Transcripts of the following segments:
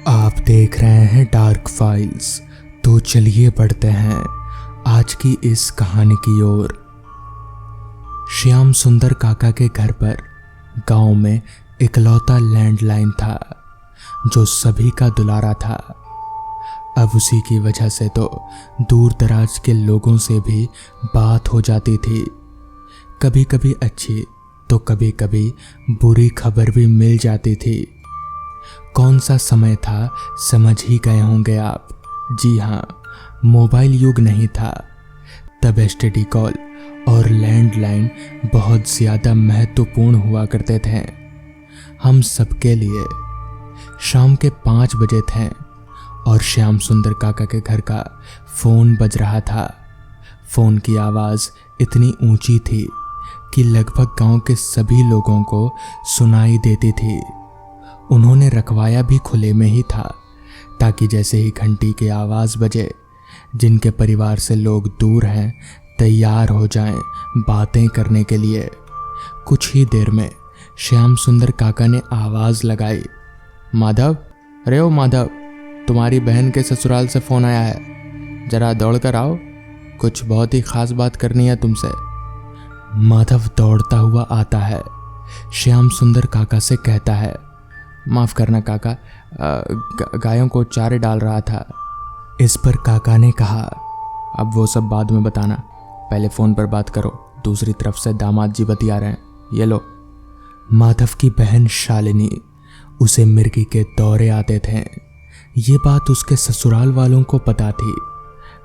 आप देख रहे हैं डार्क फाइल्स। तो चलिए बढ़ते हैं आज की इस कहानी की ओर। श्याम सुंदर काका के घर पर गांव में इकलौता लैंडलाइन था जो सभी का दुलारा था। अब उसी की वजह से तो दूर दराज के लोगों से भी बात हो जाती थी। कभी कभी अच्छी तो कभी कभी बुरी खबर भी मिल जाती थी। कौन सा समय था समझ ही गए होंगे आप। जी हाँ, मोबाइल युग नहीं था। तब एसटीडी कॉल और लैंडलाइन बहुत ज़्यादा महत्वपूर्ण हुआ करते थे हम सबके लिए। शाम के 5 बजे थे और श्याम सुंदर काका के घर का फ़ोन बज रहा था। फ़ोन की आवाज़ इतनी ऊंची थी कि लगभग गांव के सभी लोगों को सुनाई देती थी। उन्होंने रखवाया भी खुले में ही था ताकि जैसे ही घंटी की आवाज़ बजे, जिनके परिवार से लोग दूर हैं तैयार हो जाएं बातें करने के लिए। कुछ ही देर में श्याम सुंदर काका ने आवाज़ लगाई, माधव, अरे ओ माधव, तुम्हारी बहन के ससुराल से फ़ोन आया है, ज़रा दौड़ कर आओ, कुछ बहुत ही ख़ास बात करनी है तुमसे। माधव दौड़ता हुआ आता है। श्याम सुंदर काका से कहता है, माफ़ करना काका, गायों को चारे डाल रहा था। इस पर काका ने कहा, अब वो सब बाद में बताना, पहले फ़ोन पर बात करो। दूसरी तरफ से दामाद जी बतिया रहे हैं, ये लो। माधव की बहन शालिनी, उसे मिर्गी के दौरे आते थे। ये बात उसके ससुराल वालों को पता थी।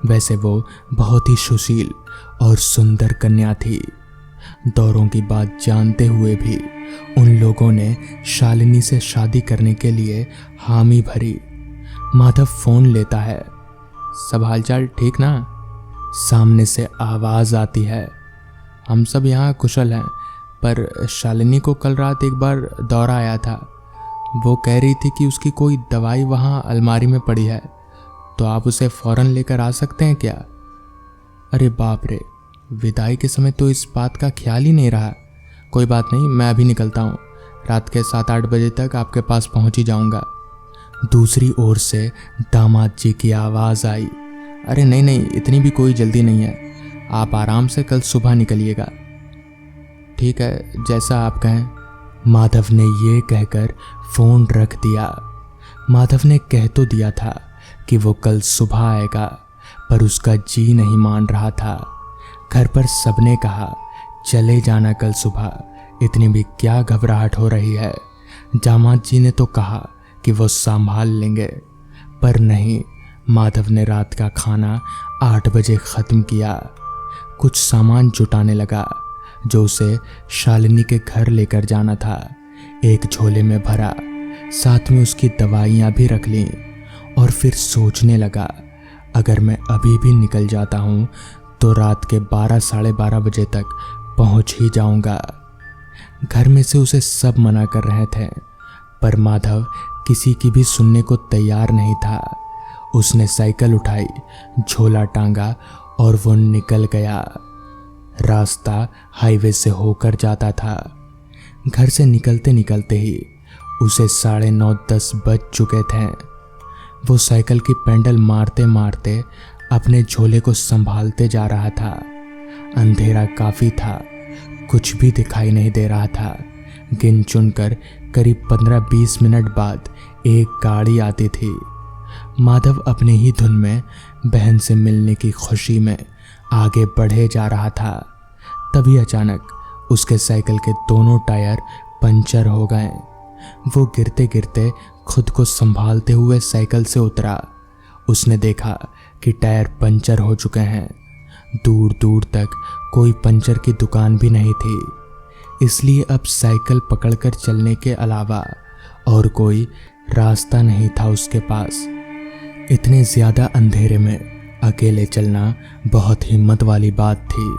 वैसे वो बहुत ही सुशील और सुंदर कन्या थी। दौरों की बात जानते हुए भी उन लोगों ने शालिनी से शादी करने के लिए हामी भरी। माधव फ़ोन लेता है, सब हालचाल ठीक ना? सामने से आवाज़ आती है, हम सब यहाँ कुशल हैं, पर शालिनी को कल रात एक बार दौरा आया था। वो कह रही थी कि उसकी कोई दवाई वहाँ अलमारी में पड़ी है, तो आप उसे फ़ौरन लेकर आ सकते हैं क्या? अरे बाप रे, विदाई के समय तो इस बात का ख्याल ही नहीं रहा। कोई बात नहीं, मैं अभी निकलता हूँ, रात के 7-8 बजे तक आपके पास पहुँच ही जाऊँगा। दूसरी ओर से दामाद जी की आवाज़ आई, अरे नहीं नहीं, इतनी भी कोई जल्दी नहीं है, आप आराम से कल सुबह निकलिएगा। ठीक है, जैसा आप कहें। माधव ने ये कहकर फ़ोन रख दिया। माधव ने कह तो दिया था कि वो कल सुबह आएगा, पर उसका जी नहीं मान रहा था। घर पर सबने कहा, चले जाना कल सुबह, इतनी भी क्या घबराहट हो रही है। दामाद जी ने तो कहा कि वो संभाल लेंगे, पर नहीं। माधव ने रात का खाना 8 बजे ख़त्म किया। कुछ सामान जुटाने लगा जो उसे शालिनी के घर लेकर जाना था। एक झोले में भरा, साथ में उसकी दवाइयाँ भी रख लीं और फिर सोचने लगा, अगर मैं अभी भी निकल जाता हूँ तो रात के 12-12:30 बजे तक पहुँच ही जाऊँगा। घर में से उसे सब मना कर रहे थे, पर माधव किसी की भी सुनने को तैयार नहीं था। उसने साइकिल उठाई, झोला टांगा और वो निकल गया। रास्ता हाईवे से होकर जाता था। घर से निकलते निकलते ही उसे 9:30-10 बज चुके थे। वो साइकिल की पेडल मारते मारते अपने झोले को संभालते जा रहा था। अंधेरा काफ़ी था, कुछ भी दिखाई नहीं दे रहा था। गिन चुनकर करीब 15-20 मिनट बाद एक गाड़ी आती थी। माधव अपने ही धुन में बहन से मिलने की खुशी में आगे बढ़े जा रहा था। तभी अचानक उसके साइकिल के दोनों टायर पंचर हो गए। वो गिरते गिरते खुद को संभालते हुए साइकिल से उतरा। उसने देखा कि टायर पंचर हो चुके हैं। दूर दूर तक कोई पंचर की दुकान भी नहीं थी, इसलिए अब साइकिल पकड़कर चलने के अलावा और कोई रास्ता नहीं था उसके पास। इतने ज़्यादा अंधेरे में अकेले चलना बहुत हिम्मत वाली बात थी।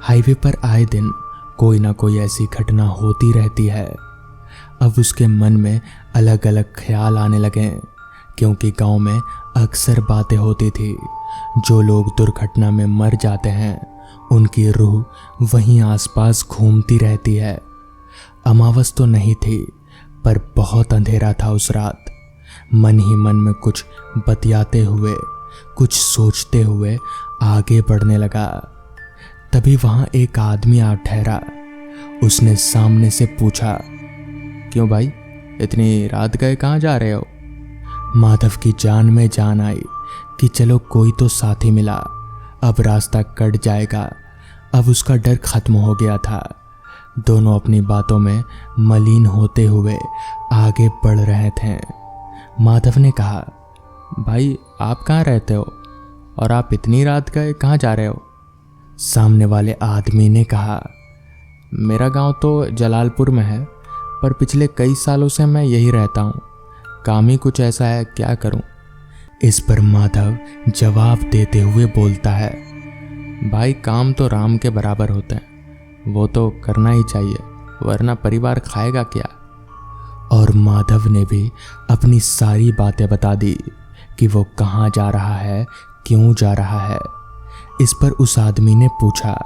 हाईवे पर आए दिन कोई ना कोई ऐसी घटना होती रहती है। अब उसके मन में अलग अलग ख्याल आने लगे, क्योंकि गांव में अक्सर बातें होती थी। जो लोग दुर्घटना में मर जाते हैं उनकी रूह वहीं आसपास घूमती रहती है। अमावस तो नहीं थी, पर बहुत अंधेरा था उस रात। मन ही मन में कुछ बतियाते हुए, कुछ सोचते हुए आगे बढ़ने लगा। तभी वहां एक आदमी आ ठहरा। उसने सामने से पूछा, क्यों भाई, इतनी रात गए कहाँ जा रहे हो? माधव की जान में जान आई कि चलो कोई तो साथी मिला, अब रास्ता कट जाएगा। अब उसका डर खत्म हो गया था। दोनों अपनी बातों में मलिन होते हुए आगे बढ़ रहे थे। माधव ने कहा, भाई आप कहाँ रहते हो और आप इतनी रात गए कहाँ जा रहे हो? सामने वाले आदमी ने कहा, मेरा गांव तो जलालपुर में है, पर पिछले कई सालों से मैं यही रहता हूँ। काम ही कुछ ऐसा है, क्या करूँ? इस पर माधव जवाब देते हुए बोलता है, भाई काम तो राम के बराबर होते हैं, वो तो करना ही चाहिए, वरना परिवार खाएगा क्या? और माधव ने भी अपनी सारी बातें बता दी कि वो कहाँ जा रहा है, क्यों जा रहा है। इस पर उस आदमी ने पूछा,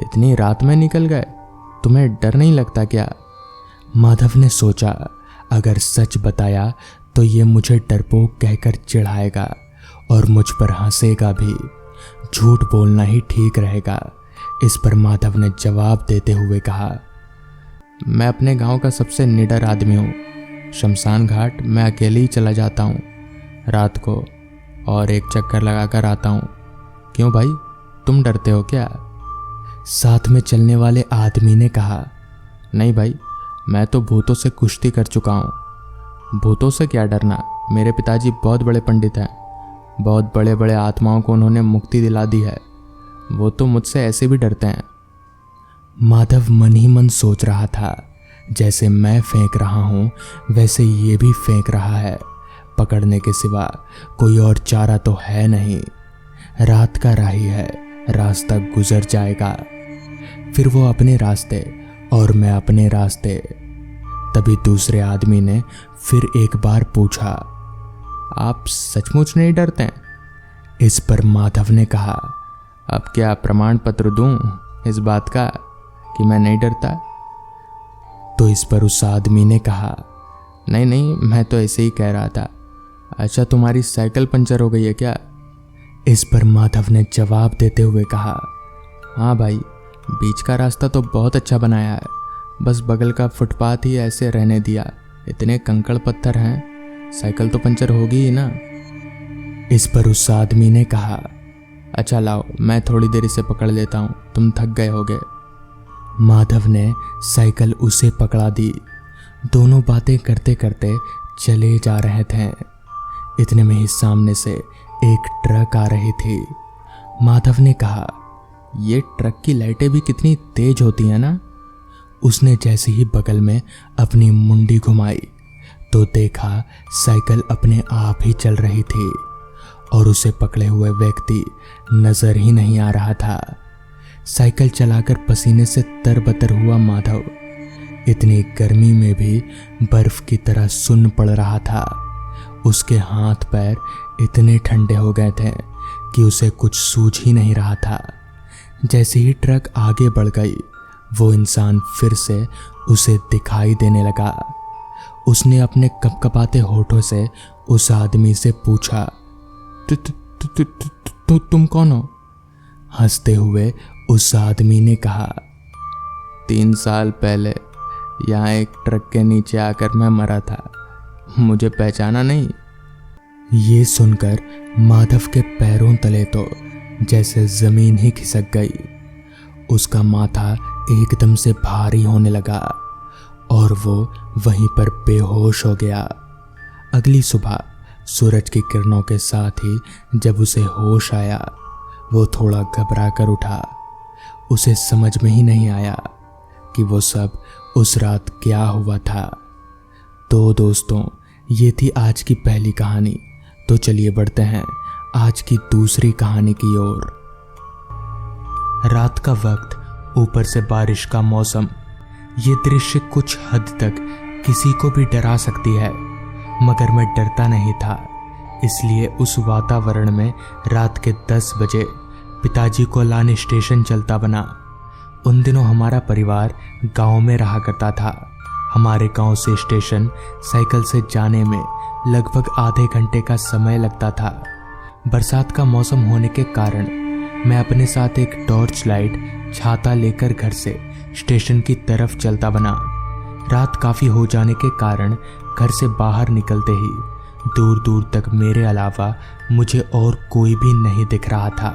इतनी रात में निकल गए, तुम्हें डर नहीं लगता क्या? माधव ने सोचा, अगर सच बताया तो ये मुझे डरपोक कहकर चिढ़ाएगा और मुझ पर हंसेगा भी। झूठ बोलना ही ठीक रहेगा। इस पर माधव ने जवाब देते हुए कहा, मैं अपने गांव का सबसे निडर आदमी हूँ। शमशान घाट मैं अकेले ही चला जाता हूँ रात को और एक चक्कर लगाकर आता हूँ। क्यों भाई, तुम डरते हो क्या? साथ में चलने वाले आदमी ने कहा, नहीं भाई, मैं तो भूतों से कुश्ती कर चुका हूँ। भूतों से क्या डरना, मेरे पिताजी बहुत बड़े पंडित हैं, बहुत बड़े बड़े आत्माओं को उन्होंने मुक्ति दिला दी है, वो तो मुझसे ऐसे भी डरते हैं। माधव मन ही मन सोच रहा था, जैसे मैं फेंक रहा हूँ वैसे ये भी फेंक रहा है। पकड़ने के सिवा कोई और चारा तो है नहीं। रात का राही है, रास्ता गुजर जाएगा। फिर वो अपने रास्ते और मैं अपने रास्ते। तभी दूसरे आदमी ने फिर एक बार पूछा, आप सचमुच नहीं डरते हैं? इस पर माधव ने कहा, अब क्या प्रमाण पत्र दूं इस बात का कि मैं नहीं डरता? तो इस पर उस आदमी ने कहा, नहीं नहीं, मैं तो ऐसे ही कह रहा था। अच्छा, तुम्हारी साइकिल पंचर हो गई है क्या? इस पर माधव ने जवाब देते हुए कहा, हाँ भाई, बीच का रास्ता तो बहुत अच्छा बनाया है, बस बगल का फुटपाथ ही ऐसे रहने दिया। इतने कंकड़ पत्थर हैं, साइकिल तो पंचर होगी ही ना। इस पर उस आदमी ने कहा, अच्छा लाओ, मैं थोड़ी देर इसे पकड़ लेता हूँ, तुम थक गए होगे। माधव ने साइकिल उसे पकड़ा दी। दोनों बातें करते करते चले जा रहे थे। इतने में ही सामने से एक ट्रक आ रही थी। माधव ने कहा, ये ट्रक की लाइटें भी कितनी तेज होती हैं ना। उसने जैसे ही बगल में अपनी मुंडी घुमाई तो देखा साइकिल अपने आप ही चल रही थी और उसे पकड़े हुए व्यक्ति नजर ही नहीं आ रहा था। साइकिल चलाकर पसीने से तरबतर हुआ माधव इतनी गर्मी में भी बर्फ की तरह सुन्न पड़ रहा था। उसके हाथ पैर इतने ठंडे हो गए थे कि उसे कुछ सूझ ही नहीं रहा था। जैसे ही ट्रक आगे बढ़ गई, वो इंसान फिर से उसे दिखाई देने लगा। उसने अपने कपकपाते होठों से उस आदमी से पूछा, तुम कौन हो? हंसते हुए उस आदमी ने कहा, 3 साल पहले यहाँ एक ट्रक के नीचे आकर मैं मरा था, मुझे पहचाना नहीं? ये सुनकर माधव के पैरों तले तो जैसे जमीन ही खिसक गई। उसका माथा एकदम से भारी होने लगा और वो वहीं पर बेहोश हो गया। अगली सुबह सूरज की किरणों के साथ ही जब उसे होश आया, वो थोड़ा घबरा कर उठा। उसे समझ में ही नहीं आया कि वो सब उस रात क्या हुआ था। तो दोस्तों, ये थी आज की पहली कहानी। तो चलिए बढ़ते हैं आज की दूसरी कहानी की ओर। रात का वक्त, ऊपर से बारिश का मौसम, ये दृश्य कुछ हद तक किसी को भी डरा सकती है, मगर मैं डरता नहीं था। इसलिए उस वातावरण में रात के 10 बजे पिताजी को लाने स्टेशन चलता बना। उन दिनों हमारा परिवार गांव में रहा करता था। हमारे गांव से स्टेशन साइकिल से जाने में लगभग आधे घंटे का समय लगता था। बरसात का मौसम होने के कारण मैं अपने साथ एक टॉर्च लाइट छाता लेकर घर से स्टेशन की तरफ चलता बना। रात काफ़ी हो जाने के कारण घर से बाहर निकलते ही दूर दूर तक मेरे अलावा मुझे और कोई भी नहीं दिख रहा था।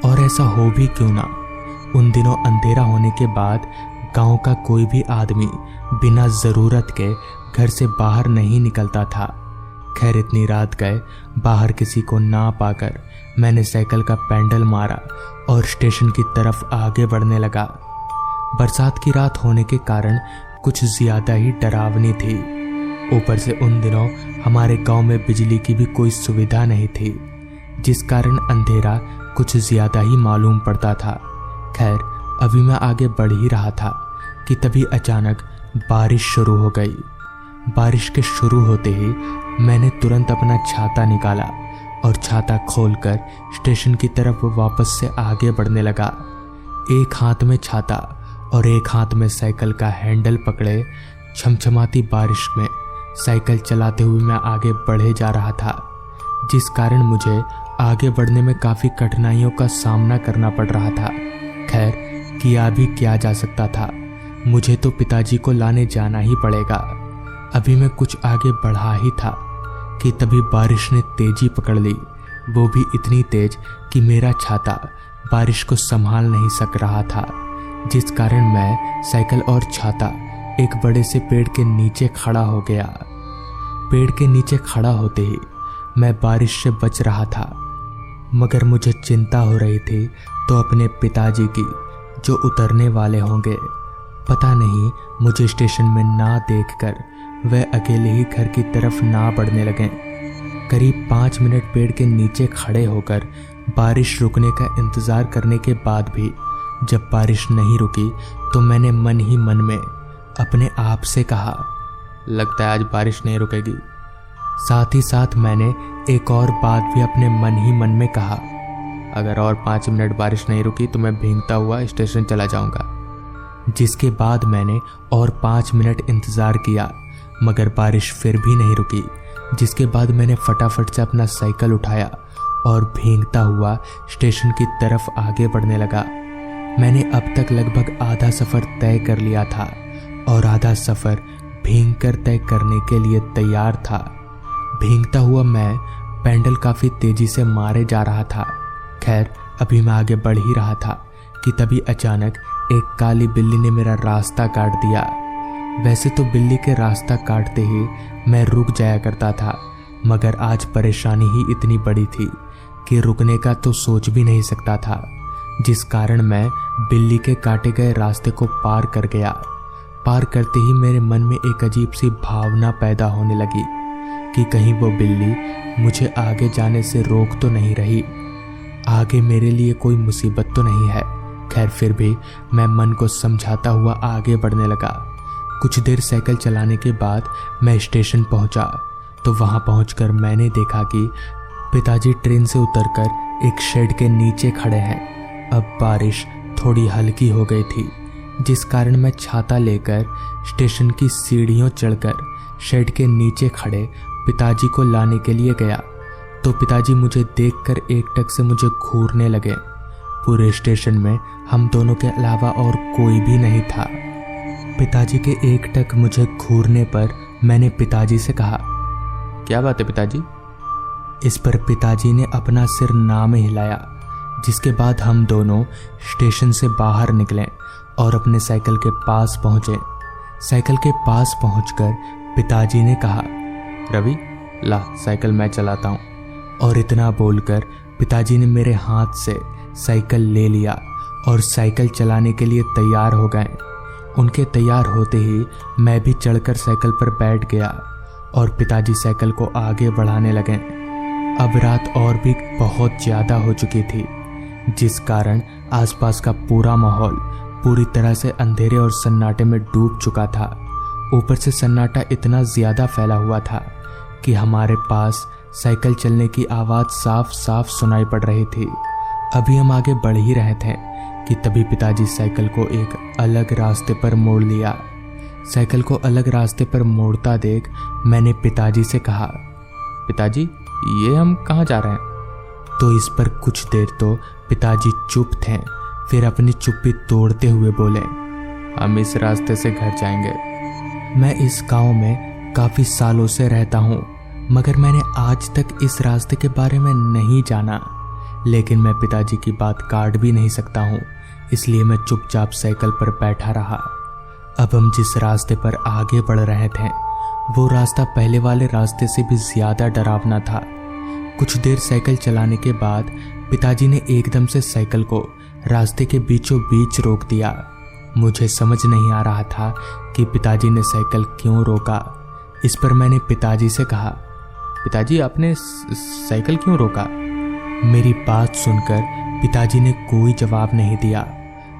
और ऐसा हो भी क्यों ना, उन दिनों अंधेरा होने के बाद गांव का कोई भी आदमी बिना ज़रूरत के घर से बाहर नहीं निकलता था। खैर इतनी रात गए बाहर किसी को ना पाकर मैंने साइकिल का पैडल मारा और स्टेशन की तरफ आगे बढ़ने लगा। बरसात की रात होने के कारण कुछ ज़्यादा ही डरावनी थी। ऊपर से उन दिनों हमारे गांव में बिजली की भी कोई सुविधा नहीं थी, जिस कारण अंधेरा कुछ ज़्यादा ही मालूम पड़ता था। खैर अभी मैं आगे बढ़ ही रहा था कि तभी अचानक बारिश शुरू हो गई। बारिश के शुरू होते ही मैंने तुरंत अपना छाता निकाला और छाता खोलकर स्टेशन की तरफ वापस से आगे बढ़ने लगा। एक हाथ में छाता और एक हाथ में साइकिल का हैंडल पकड़े छमछमाती बारिश में साइकिल चलाते हुए मैं आगे बढ़े जा रहा था, जिस कारण मुझे आगे बढ़ने में काफ़ी कठिनाइयों का सामना करना पड़ रहा था। खैर किया भी क्या जा सकता था, मुझे तो पिताजी को लाने जाना ही पड़ेगा। अभी मैं कुछ आगे बढ़ा ही था कि तभी बारिश ने तेजी पकड़ ली, वो भी इतनी तेज कि मेरा छाता बारिश को संभाल नहीं सक रहा था, जिस कारण मैं साइकिल और छाता एक बड़े से पेड़ के नीचे खड़ा हो गया। पेड़ के नीचे खड़ा होते ही मैं बारिश से बच रहा था, मगर मुझे चिंता हो रही थी तो अपने पिताजी की, जो उतरने वाले होंगे। पता नहीं मुझे स्टेशन में ना देखकर वह अकेले ही घर की तरफ ना बढ़ने लगे। करीब 5 मिनट पेड़ के नीचे खड़े होकर बारिश रुकने का इंतज़ार करने के बाद भी जब बारिश नहीं रुकी तो मैंने मन ही मन में अपने आप से कहा, लगता है आज बारिश नहीं रुकेगी। साथ ही साथ मैंने एक और बात भी अपने मन ही मन में कहा, अगर और 5 मिनट बारिश नहीं रुकी तो मैं भीगता हुआ स्टेशन चला जाऊंगा। जिसके बाद मैंने और 5 मिनट इंतज़ार किया, मगर बारिश फिर भी नहीं रुकी। जिसके बाद मैंने फटाफट से अपना साइकिल उठाया और भीगता हुआ स्टेशन की तरफ आगे बढ़ने लगा। मैंने अब तक लगभग आधा सफ़र तय कर लिया था और आधा सफ़र भीगकर तय करने के लिए तैयार था। भीगता हुआ मैं पैडल काफ़ी तेज़ी से मारे जा रहा था। खैर अभी मैं आगे बढ़ ही रहा था कि तभी अचानक एक काली बिल्ली ने मेरा रास्ता काट दिया। वैसे तो बिल्ली के रास्ता काटते ही मैं रुक जाया करता था, मगर आज परेशानी ही इतनी बड़ी थी कि रुकने का तो सोच भी नहीं सकता था, जिस कारण मैं बिल्ली के काटे गए रास्ते को पार कर गया। पार करते ही मेरे मन में एक अजीब सी भावना पैदा होने लगी कि कहीं वो बिल्ली मुझे आगे जाने से रोक तो नहीं रही, आगे मेरे लिए कोई मुसीबत तो नहीं है। खैर फिर भी मैं मन को समझाता हुआ आगे बढ़ने लगा। कुछ देर साइकिल चलाने के बाद मैं स्टेशन पहुंचा तो वहां पहुंचकर मैंने देखा कि पिताजी ट्रेन से उतरकर एक शेड के नीचे खड़े हैं। अब बारिश थोड़ी हल्की हो गई थी, जिस कारण मैं छाता लेकर स्टेशन की सीढ़ियों चढ़कर शेड के नीचे खड़े पिताजी को लाने के लिए गया तो पिताजी मुझे देखकर एकटक से मुझे घूरने लगे। पूरे स्टेशन में हम दोनों के अलावा और कोई भी नहीं था। पिताजी के एकटक मुझे घूरने पर मैंने पिताजी से कहा, क्या बात है पिताजी? इस पर पिताजी ने अपना सिर ना में हिलाया, जिसके बाद हम दोनों स्टेशन से बाहर निकले और अपने साइकिल के पास पहुंचे। साइकिल के पास पहुंचकर पिताजी ने कहा, रवि ला साइकिल मैं चलाता हूँ। और इतना बोलकर पिताजी ने मेरे हाथ से साइकिल ले लिया और साइकिल चलाने के लिए तैयार हो गए। उनके तैयार होते ही मैं भी चढ़कर साइकिल पर बैठ गया और पिताजी साइकिल को आगे बढ़ाने लगे। अब रात और भी बहुत ज़्यादा हो चुकी थी, जिस कारण आसपास का पूरा माहौल पूरी तरह से अंधेरे और सन्नाटे में डूब चुका था। ऊपर से सन्नाटा इतना ज़्यादा फैला हुआ था कि हमारे पास साइकिल चलने की आवाज़ साफ साफ सुनाई पड़ रही थी। अभी हम आगे बढ़ ही रहे थे कि तभी पिताजी साइकिल को एक अलग रास्ते पर मोड़ लिया। साइकिल को अलग रास्ते पर मोड़ता देख मैंने पिताजी से कहा, पिताजी ये हम कहाँ जा रहे हैं? तो इस पर कुछ देर तो पिताजी चुप थे, फिर अपनी चुप्पी तोड़ते हुए बोले, हम इस रास्ते से घर जाएंगे। मैं इस गांव में काफ़ी सालों से रहता हूँ, मगर मैंने आज तक इस रास्ते के बारे में नहीं जाना। लेकिन मैं पिताजी की बात काट भी नहीं सकता हूँ, इसलिए मैं चुपचाप साइकिल पर बैठा रहा। अब हम जिस रास्ते पर आगे बढ़ रहे थे वो रास्ता पहले वाले रास्ते से भी ज़्यादा डरावना था। कुछ देर साइकिल चलाने के बाद पिताजी ने एकदम से साइकिल को रास्ते के बीचों बीच रोक दिया। मुझे समझ नहीं आ रहा था कि पिताजी ने साइकिल क्यों रोका। इस पर मैंने पिताजी से कहा, पिताजी आपने साइकिल क्यों रोका? मेरी बात सुनकर पिताजी ने कोई जवाब नहीं दिया,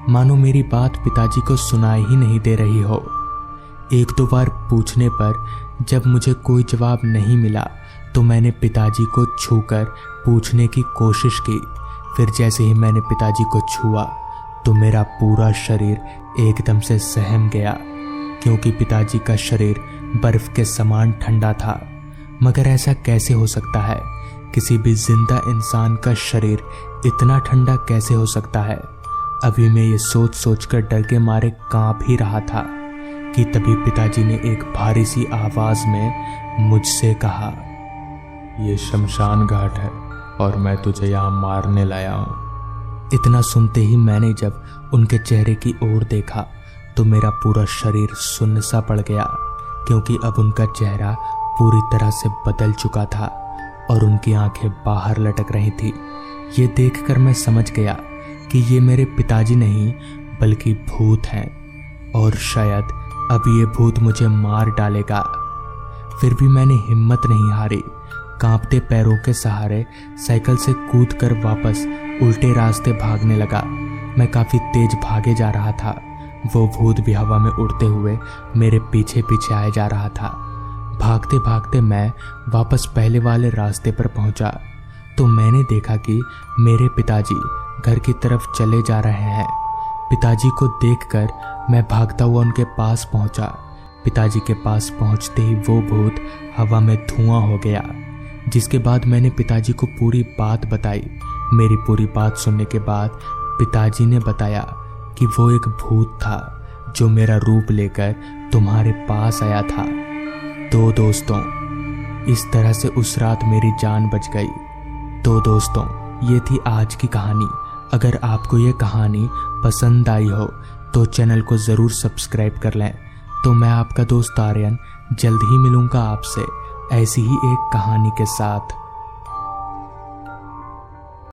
मानो मेरी बात पिताजी को सुनाई ही नहीं दे रही हो। एक दो बार पूछने पर जब मुझे कोई जवाब नहीं मिला तो मैंने पिताजी को छूकर पूछने की कोशिश की। फिर जैसे ही मैंने पिताजी को छुआ तो मेरा पूरा शरीर एकदम से सहम गया, क्योंकि पिताजी का शरीर बर्फ के समान ठंडा था। मगर ऐसा कैसे हो सकता है? किसी भी जिंदा इंसान का शरीर इतना ठंडा कैसे हो सकता है? अभी मैं ये सोच सोचकर डर के मारे कांप ही रहा था कि तभी पिताजी ने एक भारी सी आवाज में मुझसे कहा, ये शमशान घाट है और मैं तुझे यहाँ मारने लाया हूँ। इतना सुनते ही मैंने जब उनके चेहरे की ओर देखा तो मेरा पूरा शरीर सुन्न सा पड़ गया, क्योंकि अब उनका चेहरा पूरी तरह से बदल चुका था और उनकी आंखें बाहर लटक रही थी। ये देखकर मैं समझ गया कि ये मेरे पिताजी नहीं बल्कि भूत हैं, और शायद अब ये भूत मुझे मार डालेगा। फिर भी मैंने हिम्मत नहीं हारी। कांपते पैरों के सहारे साइकिल से कूदकर वापस उल्टे रास्ते भागने लगा। मैं काफ़ी तेज भागे जा रहा था। वो भूत भी हवा में उड़ते हुए मेरे पीछे पीछे आए जा रहा था। भागते भागते मैं वापस पहले वाले रास्ते पर पहुंचा तो मैंने देखा कि मेरे पिताजी घर की तरफ चले जा रहे हैं। पिताजी को देखकर मैं भागता हुआ उनके पास पहुंचा। पिताजी के पास पहुंचते ही वो भूत हवा में धुआं हो गया, जिसके बाद मैंने पिताजी को पूरी बात बताई। मेरी पूरी बात सुनने के बाद पिताजी ने बताया कि वो एक भूत था जो मेरा रूप लेकर तुम्हारे पास आया था। तो दोस्तों, इस तरह से उस रात मेरी जान बच गई। तो दोस्तों, ये थी आज की कहानी। अगर आपको ये कहानी पसंद आई हो तो चैनल को ज़रूर सब्सक्राइब कर लें। तो मैं आपका दोस्त आर्यन जल्द ही मिलूँगा आपसे ऐसी ही एक कहानी के साथ।